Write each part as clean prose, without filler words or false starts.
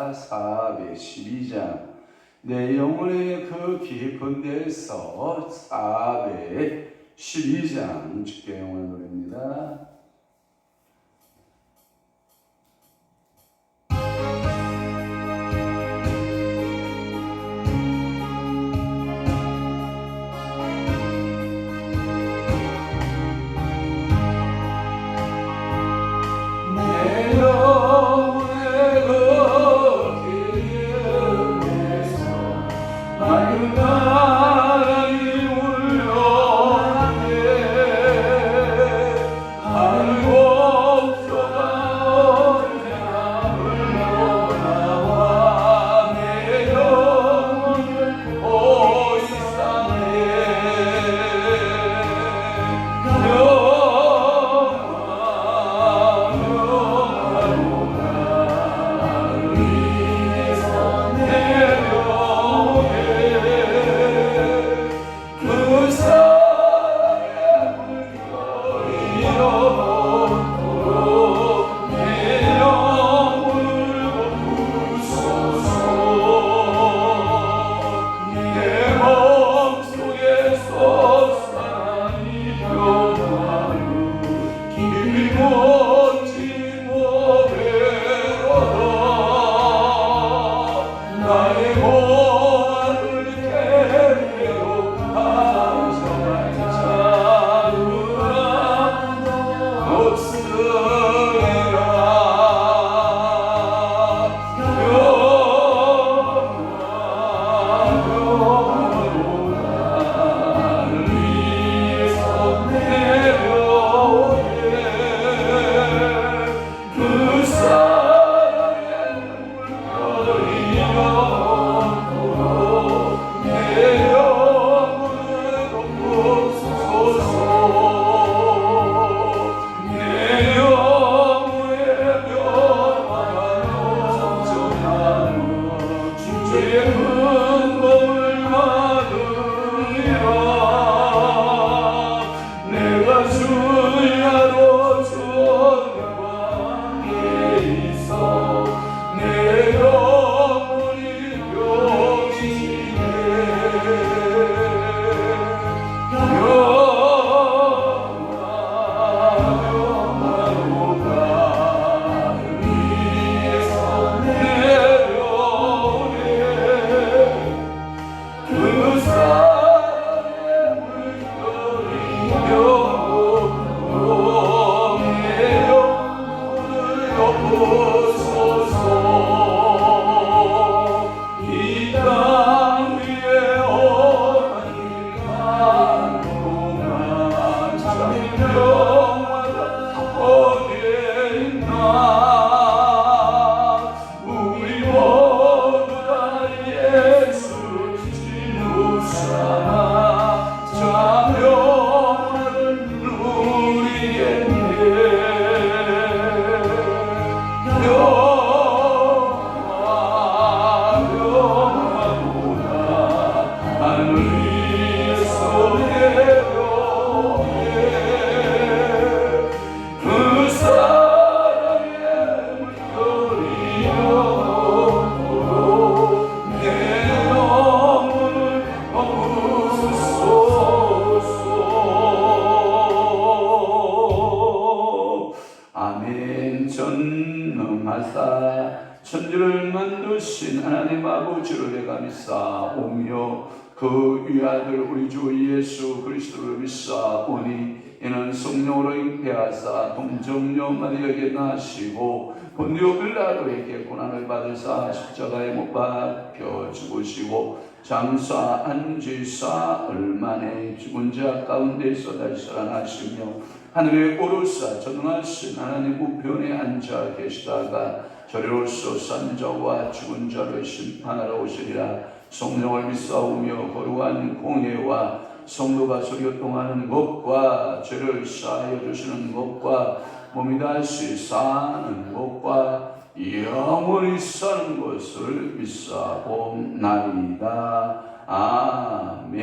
시가 412장. 내 영혼의 그 깊은 데서 412장 주께 영원한 노래입니다. 천지를 만드신 하나님 아버지를 내가 믿사오며 그 위아들 우리 주 예수 그리스도를 믿사오니 이는 성령으로 잉태하사 동정녀 마리아에게 나시고 본디오 빌라도에게 고난을 받으사 십자가에 못 박혀 죽으시고 장사 안지사 얼마에 죽은 자 가운데서 다시 살아나시며 하늘에 오르사 전능하신 하나님 우편에 앉아 계시다가 저리로서 산 자와 죽은 자를 심판하러 오시리라. 성령을 믿사오며 거룩한 공예와 성도가 소교통하는 것과 죄를 사하여 주시는 것과 몸이 다시 사는 것과 영원히 사는 것을 믿사옵나이다. 아멘.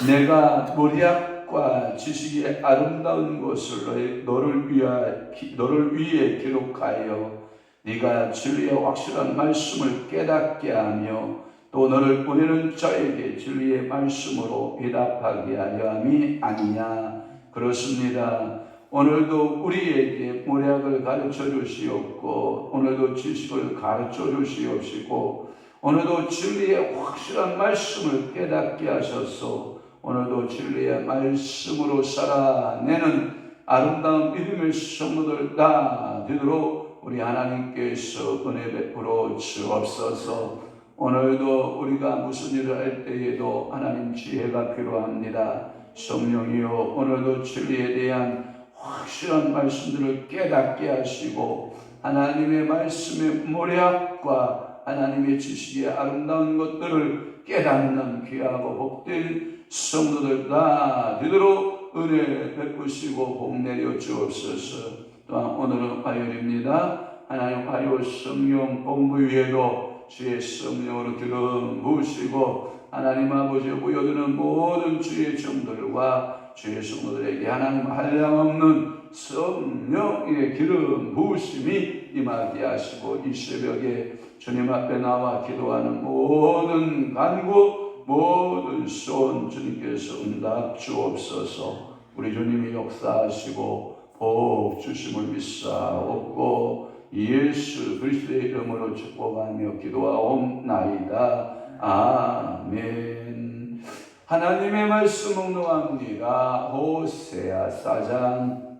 내가 모략과 지식의 아름다운 것을 너를 위해 기록하여 네가 진리의 확실한 말씀을 깨닫게 하며 또 너를 보내는 자에게 진리의 말씀으로 회답하게 하려 함이 아니냐. 그렇습니다. 오늘도 우리에게 모략을 가르쳐 주시옵고 오늘도 지식을 가르쳐 주시옵시고 오늘도 진리의 확실한 말씀을 깨닫게 하셔서 오늘도 진리의 말씀으로 살아내는 아름다운 믿음의 성도들 다 되도록 우리 하나님께서 은혜 베풀어 주옵소서. 오늘도 우리가 무슨 일을 할 때에도 하나님 지혜가 필요합니다. 성령이여 오늘도 진리에 대한 확실한 말씀들을 깨닫게 하시고 하나님의 말씀의 모략과 하나님의 지식의 아름다운 것들을 깨닫는 귀하고 복된 성도들 다 되도록 은혜 베푸시고 복 내려 주옵소서. 또한 오늘은 화요일입니다. 하나님 화요 성령 공부 위에도 주의 성령으로 기름 부으시고 하나님 아버지 모여드는 모든 주의 종들과 주의 성도들에게 하나님 한량없는 성령의 기름 부으심이 임하게 하시고 이 새벽에 주님 앞에 나와 기도하는 모든 간구 모든 소원 주님께서 응답 주옵소서. 우리 주님이 역사하시고 복 주심을 믿사옵고 예수 그리스도의 이름으로 축복하며 기도하옵나이다. 아멘. 하나님의 말씀 묵상합니다. 호세아 4장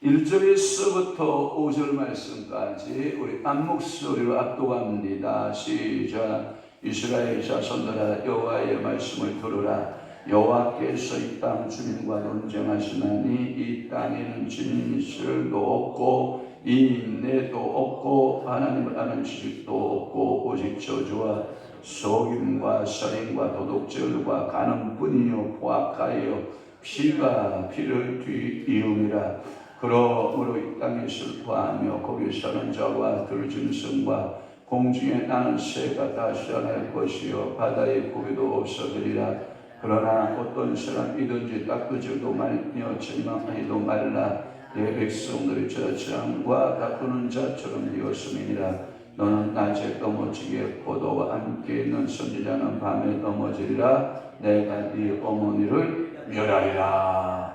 1절에서부터 5절 말씀까지 우리 안목소리로 압독합니다. 시작. 이스라엘 자손들아 여호와의 말씀을 들으라. 여호와께서 이 땅 주민과 논쟁하시나니 이 땅에는 진실도 없고 인내도 없고 하나님을 아는 지식도 없고 오직 저주와 속임과 살인과 도둑질과 간음뿐이요 포악하여 피가 피를 뒤이음이라. 그러므로 이 땅에 슬퍼하며 거기 사는 자와 들짐승과 공중에 나는 새가 다시 날 것이요 바다의 고기도 없어지리라. 그러나 어떤 사람이든지 닦으지도 말며 절망하지도 말라. 내 백성들이 저 재앙과 다투는 자처럼 되었음이니라. 너는 낮에 넘어지게 포도와 함께 있는 선지자는 밤에 넘어지리라. 내가 네 어머니를 멸하리라.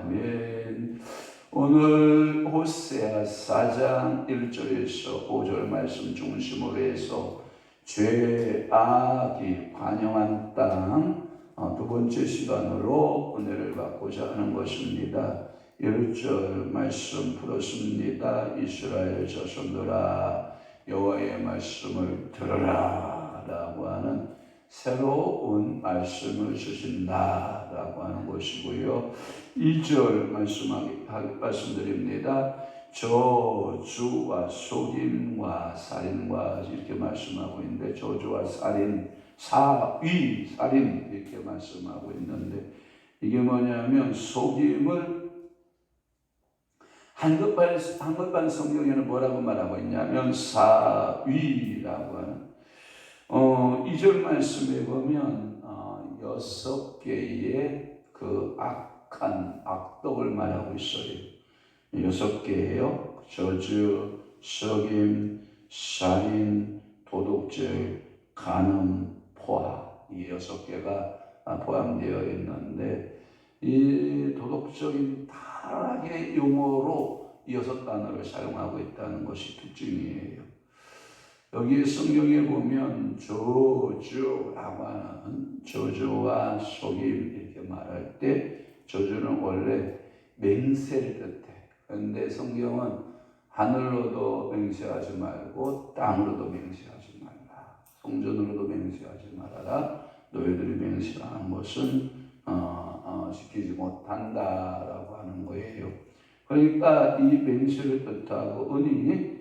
아멘. 오늘 호세아 4장 1절에서 5절 말씀 중심으로 해서 죄악이 관영한 땅 두 번째 시간으로 은혜를 받고자 하는 것입니다. 1절 말씀 풀었습니다. 이스라엘 자손들아 여호와의 말씀을 들으라 라고 하는 새로운 말씀을 주신다 라고 하는 것이고요. 2절 말씀드립니다. 저주와 속임과 살인과 이렇게 말씀하고 있는데 저주와 살인, 사위, 살인 이렇게 말씀하고 있는데 이게 뭐냐면 속임을 한글판 성경에는 뭐라고 말하고 있냐면 사위라고 하는 2절 말씀에 보면 6개의 그 악한 악독을 말하고 있어요. 6개예요. 저주, 속임, 살인, 도둑질, 간음, 포악 이 6개가 포함되어 있는데 이 도덕적인 타락의 용어로 6단어를 사용하고 있다는 것이 특징이에요. 여기 성경에 보면 저주라고 하는 저주와 속임 이렇게 말할 때 저주는 원래 맹세를 뜻해. 그런데 성경은 하늘로도 맹세하지 말고 땅으로도 맹세하지 말라. 성전으로도 맹세하지 말아라. 너희들이 맹세하는 것은 지키지 못한다라고 하는 거예요. 그러니까 이 맹세를 뜻하고 은이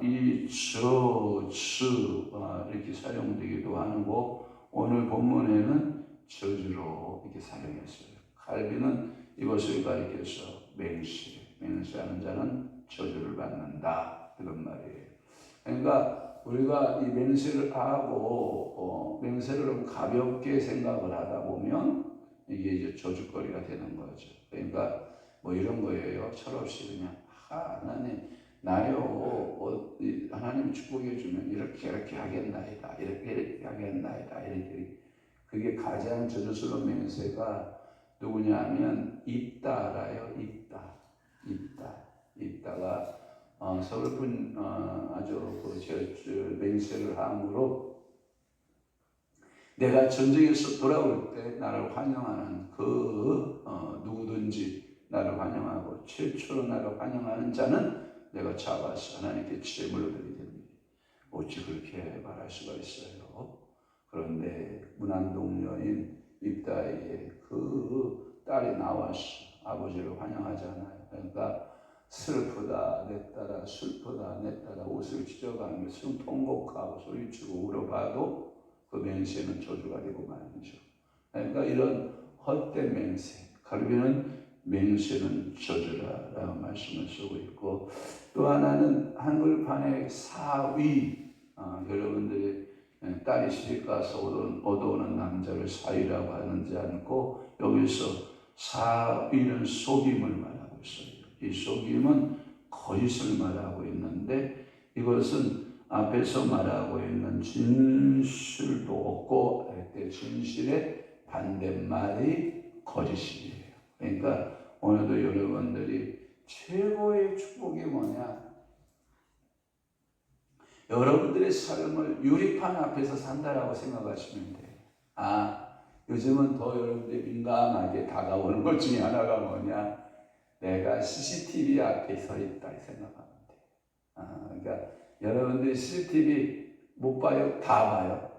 이 저주 이렇게 사용되기도 하고 오늘 본문에는 저주로 이렇게 사용했어요. 칼빈은 이것을 가리켜서 맹세하는 자는 저주를 받는다 그런 말이에요. 그러니까 우리가 이 맹세를 하고 맹세를 가볍게 생각을 하다 보면 이게 이제 저주거리가 되는 거죠. 그러니까 뭐 이런 거예요. 철없이 그냥 하나님 나요 하나님 축복해 주면 이렇게 하겠나이다, 이렇게 하겠나이다, 이렇게. 그게 가장 저주스러운 맹세가 누구냐면 입다라요. 입다가 서글픈 아주 그 맹세를 함으로 내가 전쟁에서 돌아올 때 나를 환영하는 누구든지 나를 환영하고 최초로 나를 환영하는 자는 내가 잡아서 하나님께 제물로 드리겠니. 어찌 그렇게 말할 수가 있어요. 그런데 문안동 여인 입다의 그 딸이 나와서 아버지를 환영하잖아요. 그러니까 슬프다 내 딸아, 슬프다 내 딸아, 옷을 찢어가며 통곡하고 소리치고 울어봐도 그 맹세는 저주가 되고 말이죠. 그러니까 이런 헛된 맹세, 갈비는 맹세는 저주라라는 말씀을 쓰고 있고, 또 하나는 한글판의 사위, 여러분들이 딸이 시집 가서 얻어오는 남자를 사위라고 하는지 않고 여기서 사위는 속임을 말하고 있어요. 이 속임은 거짓을 말하고 있는데 이것은 앞에서 말하고 있는 진실도 없고 진실의 반대말이 거짓이에요. 그러니까 오늘도 여러분들이 최고의 축복이 뭐냐? 여러분들의 삶을 유리판 앞에서 산다라고 생각하시면 돼요. 요즘은 더 여러분들이 민감하게 다가오는 것 중에 하나가 뭐냐? 내가 CCTV 앞에 서 있다 생각하면 돼요. 그러니까 여러분들이 CCTV 못 봐요? 다 봐요.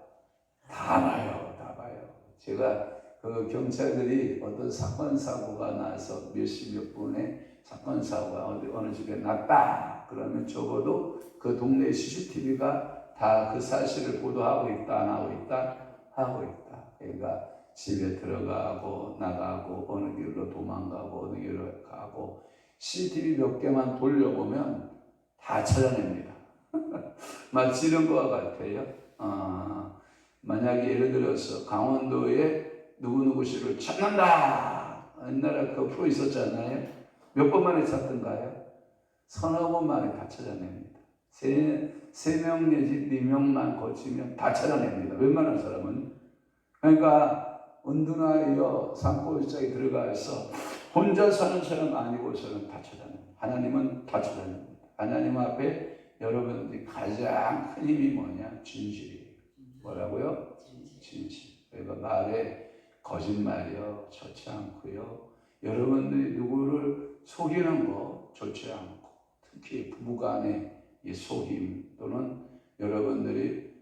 제가 그 경찰들이 어떤 사건 사고가 나서 몇 분의 사건 사고가 어느 집에 났다. 그러면 적어도 그 동네 CCTV가 다 그 사실을 보도하고 있다, 안 하고 있다, 하고 있다. 그러니까 집에 들어가고 나가고 어느 길로 도망가고 어느 길로 가고 CCTV 몇 개만 돌려보면 다 찾아냅니다. 마치 이런 것과 같아요. 만약에 예를 들어서 강원도에 누구누구씨를 찾는다. 옛날에 그 프로 있었잖아요. 몇 번 만에 찾던가요? 서너 번 만에 다 찾아냅니다. 세 명 내지 4명만 거치면 다 찾아냅니다. 웬만한 사람은. 그러니까 은둔하여 산골짜기 들어가서 혼자 사는 사람 아니고서는 다 찾아냅니다. 하나님은 다 찾아냅니다. 하나님 앞에 여러분들이 가장 큰 힘이 뭐냐? 진실이에요. 뭐라고요? 진실. 그러니까 말에 거짓말이요 좋지 않고요. 여러분들이 누구를 속이는 거 좋지 않고, 특히 부부간의 이 속임, 또는 여러분들이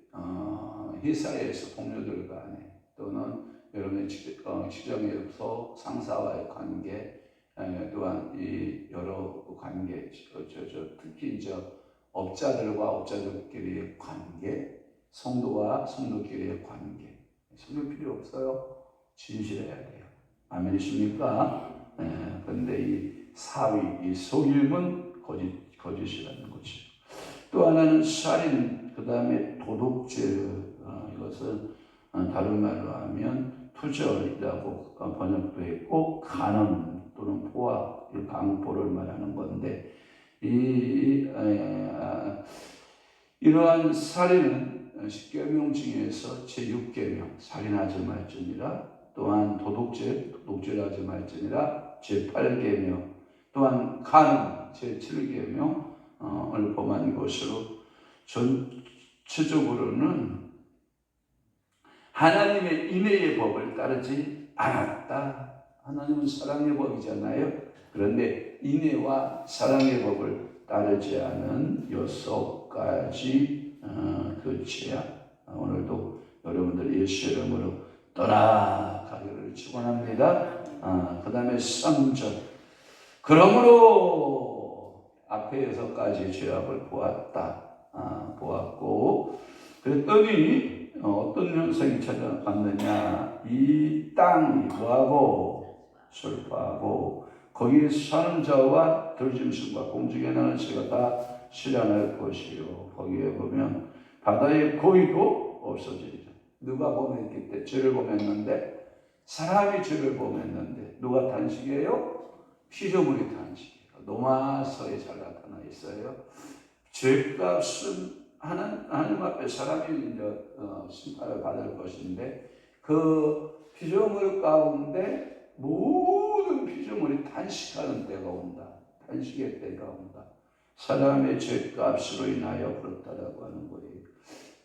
회사에서 동료들 간에, 또는 여러분의 직장에서 상사와의 관계, 또한 이 여러 관계, 특히 업자들과 업자들끼리의 관계, 성도와 성도끼리의 관계, 속일 필요 없어요. 진실해야 돼요. 아멘이십니까? 그런데 이 사위, 이 속임은 거짓이라는 거죠. 또 하나는 살인, 그 다음에 도둑질, 이것은 다른 말로 하면 투절이라고 번역도 했고, 간음 또는 포악, 강포를 말하는 건데, 이러한 살인은 10계명 중에서 제6계명, 살인하지 말지니라, 또한 도둑질하지 말지니라, 제8계명, 또한 간음, 제7계명을 범한 것으로 전체적으로는 하나님의 인애의 법을 따르지 않았다. 하나님은 사랑의 법이잖아요. 그런데 인애와 사랑의 법을 따르지 않은 6가지 그 죄악, 오늘도 여러분들 예수 이름으로 떠나가기를 축원합니다. 그 다음에 성전, 그러므로 앞에 6가지 죄악을 보았고, 그랬더니 어떤 현상이 찾아왔느냐? 이 땅이 뭐하고? 슬퍼하고 거기에 사는 자와 들짐승과 공중에 나는 새가 다 실현할 것이요. 거기에 보면 바다의 고기도 없어지리라. 누가 범했기 때문에 죄를 범했는데, 사람이 죄를 범했는데 누가 탄식이에요? 피조물이 탄식이에요. 로마서에 잘 나타나 있어요. 죄값은 하나님 앞에 사람이 이제 심판을 받을 것인데 그 피조물 가운데 모든 피조물이 탄식하는 때가 온다. 탄식의 때가 온다. 사람의 죄값으로 인하여 그렇다라고 하는 거예요.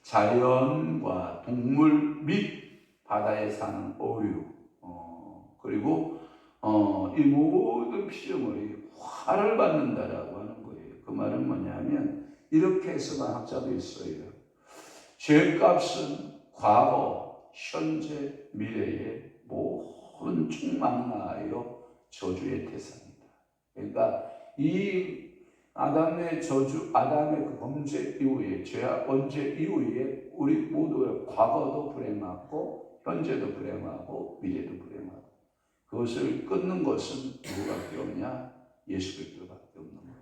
자연과 동물 및 바다에 사는 어류, 그리고 이 모든 피조물이 화를 받는다라고 하는 거예요. 그 말은 뭐냐면 이렇게 해석한 학자도 있어요. 죄값은 과거, 현재, 미래의 모든 충만하여 저주의 대상이다. 그러니까 이 아담의 저주, 아담의 그 범죄 이후에, 죄악 범죄 이후에 우리 모두의 과거도 불행하고 현재도 불행하고 미래도 불행하고 그것을 끊는 것은 누구밖에 없냐? 예수 그리스도밖에 없는 거예요.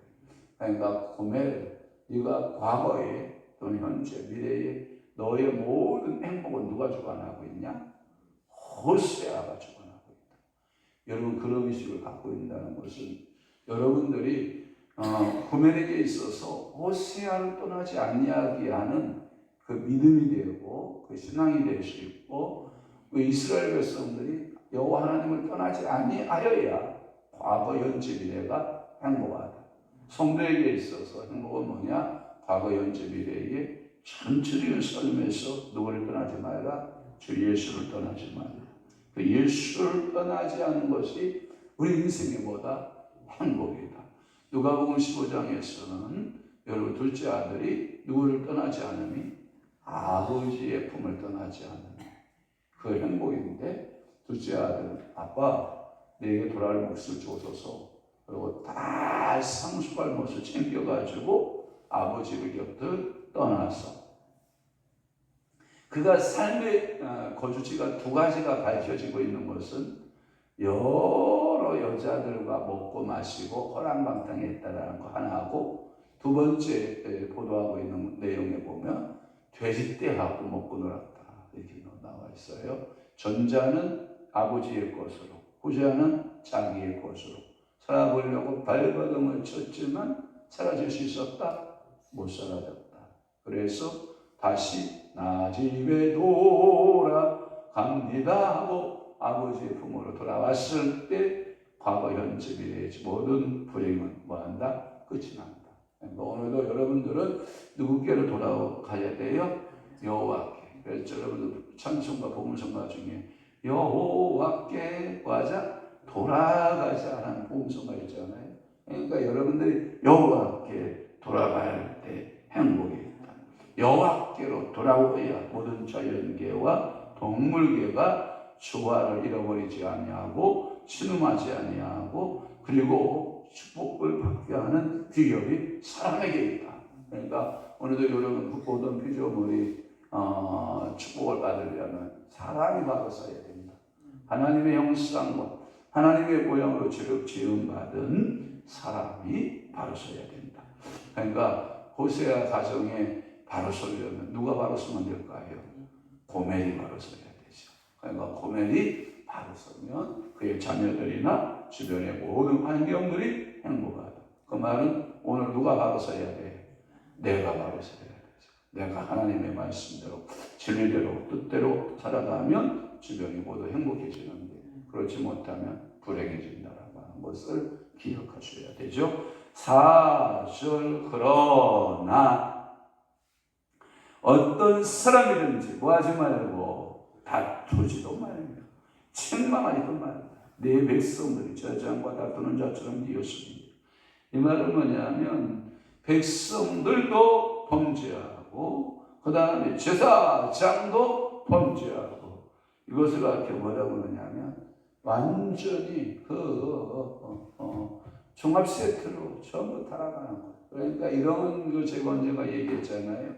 그러니까 고멜, 네가 과거에 또는 현재, 미래에 너의 모든 행복은 누가 주관하고 있냐? 호세아가 주관하고 있다. 여러분 그런 의식을 갖고 있다는 것은 여러분들이 고멜에게 있어서 호세아를 떠나지 아니하게 하는 그 믿음이 되고 그 신앙이 될 수 있고 그 이스라엘 백성들이 여호와 하나님을 떠나지 아니하여야 과거, 현재, 미래가 행복하다. 성도에게 있어서 행복은 뭐냐? 과거, 현재, 미래의 전체적인 삶에서 누구를 떠나지 말라? 주 예수를 떠나지 말라. 그 예수를 떠나지 않는 것이 우리 인생의 뭐다? 행복이다. 누가복음 15장에서는 여러분 둘째 아들이 누구를 떠나지 않음이 아버지의 품을 떠나지 않음이 그 행복인데 둘째 아들은 아빠 내게 돌아올 몫을 주소서 그리고 다 상수할 몫을 챙겨가지고 아버지를 곁을 떠나서 그가 삶의 거주지가 두 가지가 밝혀지고 있는 것은 여러 여자들과 먹고 마시고 허랑방탕했다라는 거 하나하고 두 번째 보도하고 있는 내용에 보면 돼지떼하고 먹고 놀았다 이렇게 나와 있어요. 전자는 아버지의 것으로 후자는 자기의 것으로 살아보려고 발버둥을 쳤지만 사라질 수 있었다? 못 사라졌다. 그래서 다시 나 집에 돌아갑니다 하고 아버지의 품으로 돌아왔을 때 과거, 현재, 미래의 모든 불행은 뭐한다? 끝이 난다. 그러니까 오늘도 여러분들은 누구께로 돌아가야 돼요? 여호와께. 그래서 여러분들 찬송가, 복음성가 중에 여호와께 가자 돌아가자 하는 복음성가 있잖아요. 그러니까 여러분들이 여호와께 돌아갈 때 행복이 있다. 여호와께로 돌아오야 모든 자연계와 동물계가 조화를 잃어버리지 아니하고 신음하지 아니하고 그리고 축복을 받게 하는 비결이 사람에게 있다. 그러니까 오늘도 여러분 모든 피조물이 축복을 받으려면 사람이 바로 서야 됩니다. 하나님의 형상과 하나님의 모양으로 지음받은 사람이 바로 서야 된다. 그러니까 호세아 가정에 바로 서려면 누가 바로 서면 될까요? 고멜이 바로 서야 되죠. 그러니까 고멜이 바로 서면 그의 자녀들이나 주변의 모든 환경들이 행복하다. 그 말은 오늘 누가 바로 서야 돼? 내가 바로 서야 되죠. 내가 하나님의 말씀대로 진리대로 뜻대로 살아가면 주변이 모두 행복해지는데 그렇지 못하면 불행해진다라고 하는 것을 기억하셔야 되죠. 4절 그러나 어떤 사람이든지 뭐하지 말고 다투지도 말며 책망하지도 말라. 내 백성들이 저장과 다투는 자처럼 되었으니 이 말은 뭐냐면 백성들도 범죄하고 그 다음에 제사장도 범죄하고 이것을 이렇게 뭐라고 그러냐면 완전히 종합 세트로 전부 타락하는 거예요. 그러니까 이런 걸 제가 언제가 얘기했잖아요.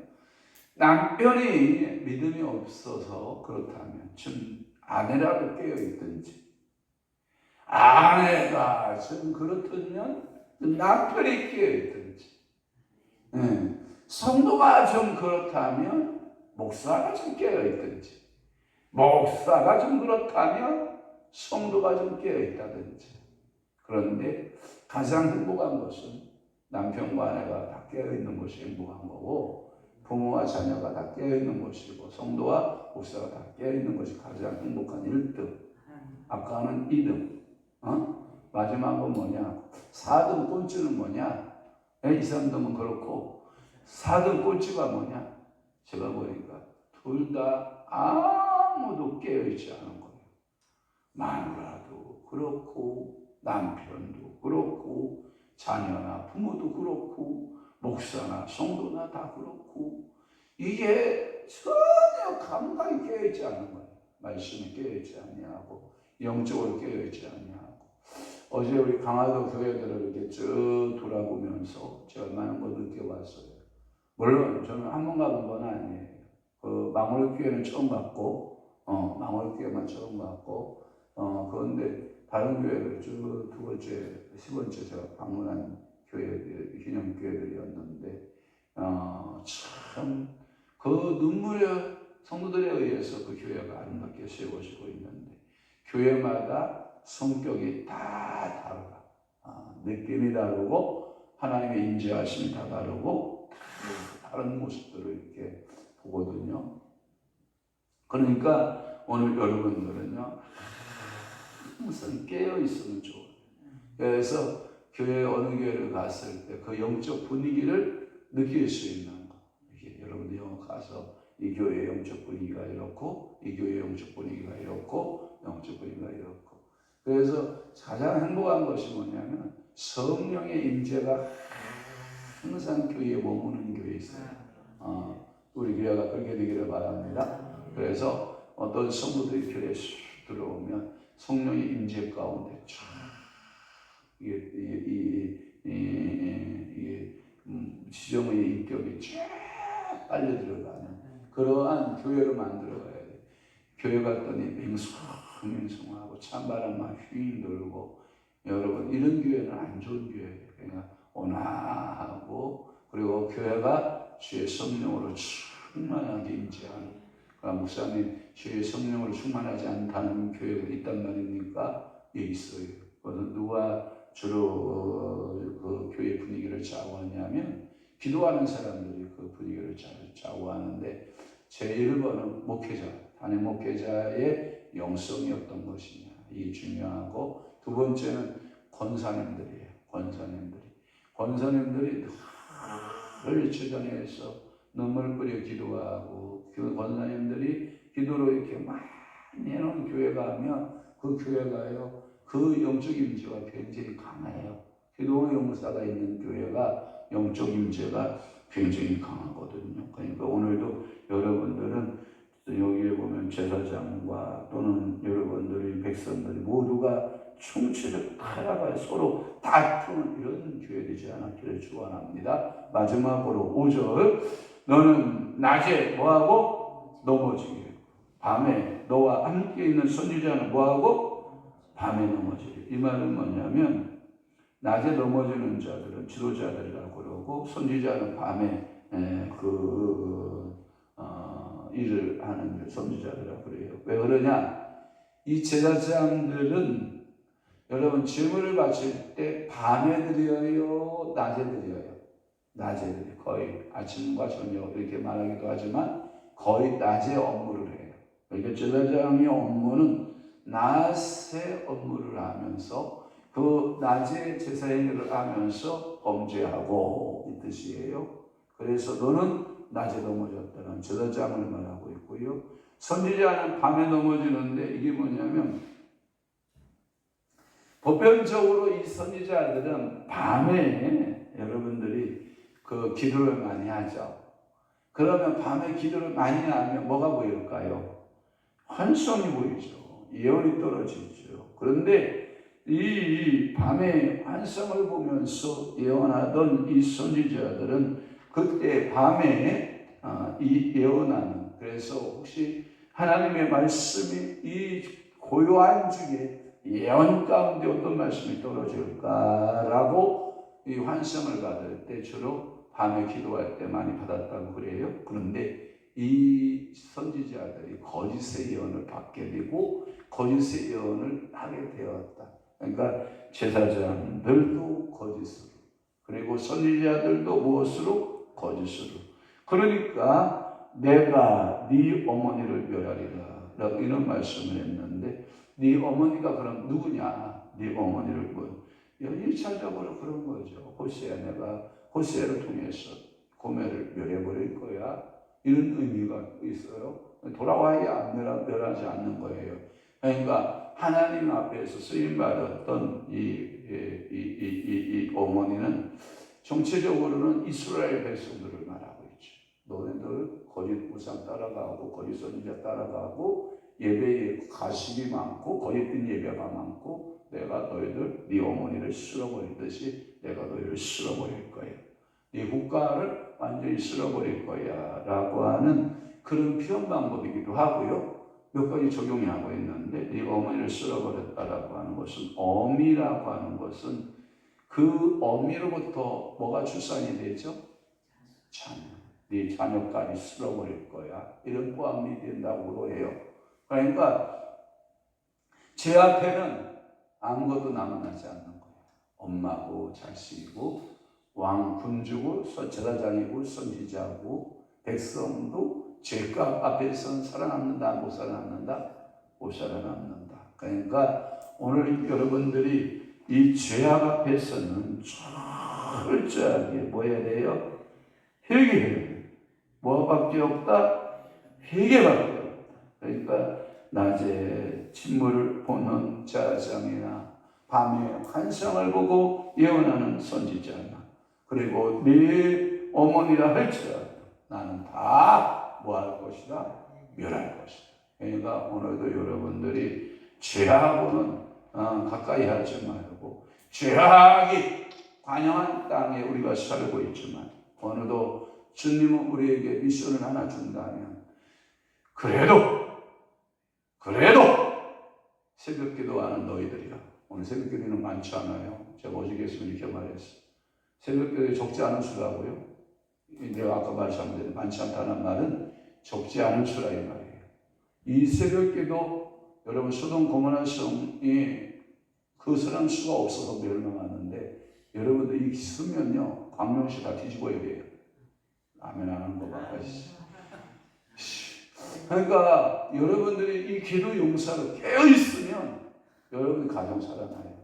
남편이 믿음이 없어서 그렇다면 지금 아내라도 깨어있든지 아내가 지금 그렇다면 남편이 깨어있든지 성도가 좀 그렇다면 목사가 좀 깨어있든지 목사가 좀 그렇다면 성도가 좀 깨어있다든지 그런데 가장 행복한 것은 남편과 아내가 다 깨어있는 것이 행복한 거고, 부모와 자녀가 다 깨어있는 것이고, 성도와 목사가 다 깨어있는 것이 가장 행복한 1등. 아까는 2등. 마지막은 뭐냐? 4등 꼴찌는 뭐냐? 2, 3등은 그렇고 4등 꼴찌가 뭐냐? 제가 보니까 둘 다 아무도 깨어있지 않은 거예요. 마누라도 그렇고 남편도 그렇고 자녀나 부모도 그렇고 목사나 성도나 다 그렇고, 이게 전혀 감각이 깨어있지 않은 거예요. 말씀이 깨어있지 아니하고 영적으로 깨어있지 아니하고. 어제 우리 강화도 교회들을 이렇게 쭉 돌아보면서 제가 많은 걸 느껴봤어요. 물론 저는 한 번 가본 건 아니에요. 그 망월교회는 처음 갔고, 망월교회만 처음 갔고, 그런데 다른 교회들 쭉 두 번째, 10번째 제가 방문한 교회들, 기념교회들이었는데, 참, 그 눈물의 성도들에 의해서 그 교회가 아름답게 세워지고 있는데, 교회마다 성격이 다 다르다. 느낌이 다르고, 하나님의 임재하심이 다 다르고, 다른 모습들을 이렇게 보거든요. 그러니까 오늘 여러분들은요, 항상 깨어있으면 좋아요. 그래서 교회 어느 교회를 갔을 때 그 영적 분위기를 느낄 수 있는 거. 이게 여러분들 가서 이 교회의 영적 분위기가 이렇고, 이 교회의 영적 분위기가 이렇고, 영적 분위기가 이렇고. 그래서 가장 행복한 것이 뭐냐면 성령의 임재가 항상 교회에 머무는 교회에 있어요. 우리 교회가 그렇게 되기를 바랍니다. 그래서 어떤 성도들이 교회에 들어오면 성령의 임재 가운데 쫙 지정의 인격이 쫙 빨려 들어가는 그러한 교회로 만들어가야 돼. 교회 갔더니 맹성하고 찬바람 막 휘 돌고, 여러분 이런 교회는 안 좋은 교회예요. 그러니까 온화하고, 그리고 교회가 주의 성령으로 충만하게 임재하는. 그러니까 목사님 주의 성령으로 충만하지 않다는 교회가 있단 말입니까? 예, 있어요. 그래서 누가 주로 그 교회 분위기를 좌우하냐면 기도하는 사람들이 그 분위기를 좌우하는데, 제1번은 목회자, 단임 목회자의 영성이 어떤 것이냐, 이게 중요하고, 두 번째는 권사님들이에요. 권사님들이 늘 주변에서 눈물 뿌려 기도하고, 그 권사님들이 기도로 이렇게 많이 해놓은 교회가 하면 그 교회가요, 그 영적 임재가 굉장히 강해요. 기도의 용사가 있는 교회가 영적 임재가 굉장히 강하거든요. 그러니까 오늘도 여러분들은 여기에 보면 제사장과 또는 여러분들이 백성들이 모두가 충치를 하다가 서로 다투는 이런 교회 되지 않았기를 축원합니다. 마지막으로 5절, 너는 낮에 뭐하고 넘어지게, 밤에 너와 함께 있는 선지자는 뭐하고 밤에 넘어지게. 이 말은 뭐냐면 낮에 넘어지는 자들은 지도자들이라고 그러고, 선지자는 밤에 일을 하는 선지자들이라고 그래요. 왜 그러냐? 이 제사장들은 여러분 제물을 바칠 때 밤에 드려요, 낮에 드려요? 낮에 드려요. 거의 아침과 저녁 이렇게 말하기도 하지만 거의 낮에 업무를 해요. 그러니까 제사장의 업무는 낮에 업무를 하면서 그 낮에 제사행위를 하면서 범죄하고 이 뜻이에요. 그래서 너는 낮에 넘어졌다는 제사장을 말하고 있고요. 선지자는 밤에 넘어지는데, 이게 뭐냐면 보편적으로 이 선지자들은 밤에 여러분들이 그 기도를 많이 하죠. 그러면 밤에 기도를 많이 하면 뭐가 보일까요? 환성이 보이죠. 예언이 떨어지죠. 그런데 이 밤에 환성을 보면서 예언하던 이 선지자들은 그때 밤에 이 예언하는, 그래서 혹시 하나님의 말씀이 이 고요한 중에 예언 가운데 어떤 말씀이 떨어질까라고 이 환성을 받을 때 주로 밤에 기도할 때 많이 받았다고 그래요. 그런데 이 선지자들이 거짓의 예언을 받게 되고 거짓의 예언을 하게 되었다. 그러니까 제사장들도 거짓으로, 그리고 선지자들도 무엇으로? 거짓으로. 그러니까 내가 네 어머니를 멸하리라 라고 이런 말씀을 했는데, 네 어머니가 그럼 누구냐? 네 어머니를 뭐 1차적으로 그런 거죠. 내가 호세를 통해서 고멜을 멸해버릴 거야, 이런 의미가 있어요. 돌아와야 멸하지 않는 거예요. 그러니까 하나님 앞에서 쓰임받았던 이 어머니는 정체적으로는 이스라엘 백성들을 말하고 있죠. 너네들 거짓 우상 따라가고 거짓 선지자 따라가고 예배에 가식이 많고 거짓된 예배가 많고, 내가 너희들 네 어머니를 쓸어버리듯이 내가 너희를 쓸어버릴 거야. 네 국가를 완전히 쓸어버릴 거야 라고 하는 그런 표현 방법이기도 하고요. 몇 가지 적용이 하고 있는데, 네 어머니를 쓸어버렸다라고 하는 것은, 어미라고 하는 것은 그 어미로부터 뭐가 출산이 되죠? 자녀. 네 자녀까지 쓸어버릴 거야, 이런 포함이 된다고 해요. 그러니까 제 앞에는 아무것도 남아나지 않는 거예요. 엄마고 자식이고 왕 군주고 제사장이고 선지자고 백성도 죄값 앞에서는 살아남는다, 못 살아남는다? 못 살아남는다. 그러니까 오늘 여러분들이 이 죄악 앞에서는 철저하게 뭐 해야 돼요? 회개해야 돼요. 뭐밖에 없다? 회개밖에 없다. 그러니까 낮에 진물을 보는 제사장이나 밤에 환상을 보고 예언하는 선지자나, 그리고 네 어머니라 할지라도 나는 다 뭐 할 것이다? 멸할 것이다. 그러니까 오늘도 여러분들이 죄하고는 가까이 하지 말고, 죄악이 관영한 땅에 우리가 살고 있지만 어느덧 주님은 우리에게 미션을 하나 준다면, 그래도 새벽 기도하는 너희들이야. 오늘 새벽 기도는 많지 않아요. 제가 어저께서는 이렇게 말했어요. 새벽 기도에 적지 않은 수라고요. 내가 아까 말씀드린 많지 않다는 말은 적지 않은 수라 이 말이에요. 이 새벽 기도, 여러분 소돔 고모라 성이 그 사람 수가 없어서 멸망하는데, 여러분들 이 쓰면요 광명시 다 뒤집어야 돼요. 아멘 안 하는 거 봐. 그러니까 여러분들이 이 기도 용사로 깨어있으면 여러분의 가정 살아나요.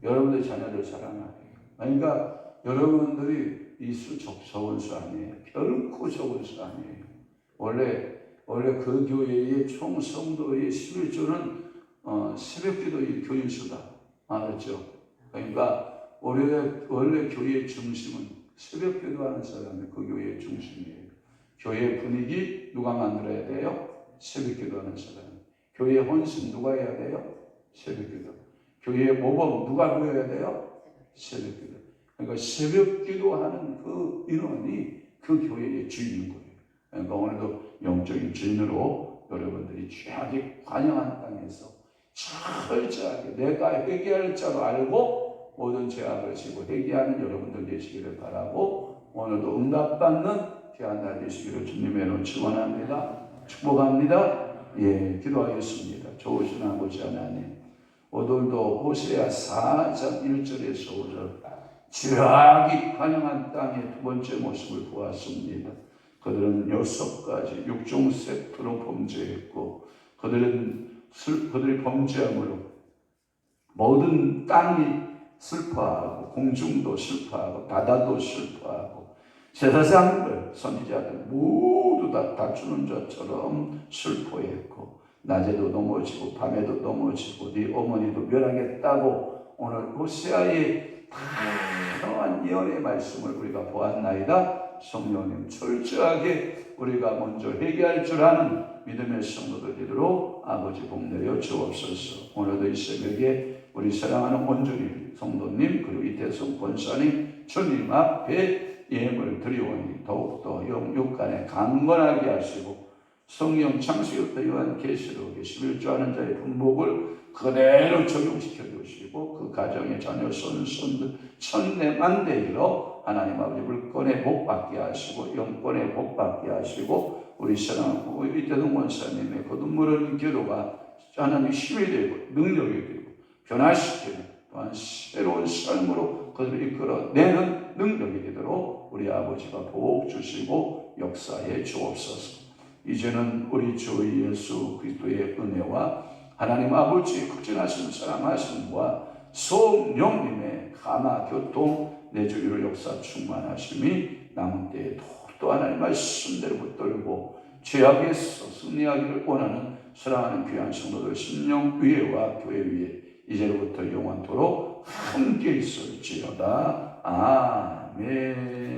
여러분의 자녀들 살아나요. 그러니까 여러분들이 이 수 적은 수 아니에요. 결코 적은 수 아니에요. 원래 그 교회의 총 성도의 11조는 새벽기도의 교인수다. 알았죠? 그러니까 원래 교회의 중심은 새벽기도하는 사람이 그 교회의 중심이에요. 교회 분위기 누가 만들어야 돼요? 새벽기도하는 사람. 교회 헌신 누가 해야 돼요? 새벽기도. 교회 모범 누가 보여야 돼요? 새벽기도. 그러니까 새벽기도하는 그 인원이 그 교회의 주인인 거예요. 그러니까 오늘도 영적인 주인으로 여러분들이 죄악이 관영한 땅에서 철저하게 내가 회개할 자로 알고 모든 죄악을 지고 회개하는 여러분들 되시기를 바라고, 오늘도 응답받는 귀한 날 되시기를 주님의 이름으로 축원합니다. 축복합니다. 기도하겠습니다. 좋으신 아버지 하나님, 오늘도 호세아 4장 1절에서 5절 죄악이 관영한 땅의 두 번째 모습을 보았습니다. 그들은 6가지 6종 세트로 범죄했고, 그들이 범죄함으로 모든 땅이 슬퍼하고 공중도 슬퍼하고 바다도 슬퍼하고 제사장들 선지자들 모두 다 다투는 자처럼 슬퍼했고, 낮에도 넘어지고 밤에도 넘어지고 네 어머니도 멸하겠다고 오늘 호세아의 다양한 예언의 말씀을 우리가 보았나이다. 성령님 철저하게 우리가 먼저 회개할 줄 아는 믿음의 성도들 되도록 아버지 복내려 주옵소서. 오늘도 이 새벽에 우리 사랑하는 온전히 성도님 그리고 이태성 권사님 주님 앞에 예물 드리오니 더욱더 영육간에 강건하게 하시고, 성령 창세기부터 요한계시록에 11조 하는 자의 분복을 그대로 적용시켜 주시고, 그 가정의 자녀 손손들 천대만대 일로 하나님 아버지 물권에 복받게 하시고 영권에 복받게 하시고, 우리 사랑하고 이태동 권사님의 그 눈물 흘린 기도가 하나님 힘이 되고 능력이 되고 변화시키는 또한 새로운 삶으로 그들을 이끌어내는 능력이 되도록 우리 아버지가 복 주시고 역사해 주옵소서. 이제는 우리 주 예수 그리스도의 은혜와 하나님 아버지의 극진하신 사랑하심과 성령님의 감화 교통 내주기로 역사 충만하심이 남은 때에 또 하나님 말씀대로 붙들고 죄악에서 승리하기를 원하는 사랑하는 귀한 성도들 심령 위에와 교회 위에 이제로부터 영원토록 함께 있을지어다. 아멘.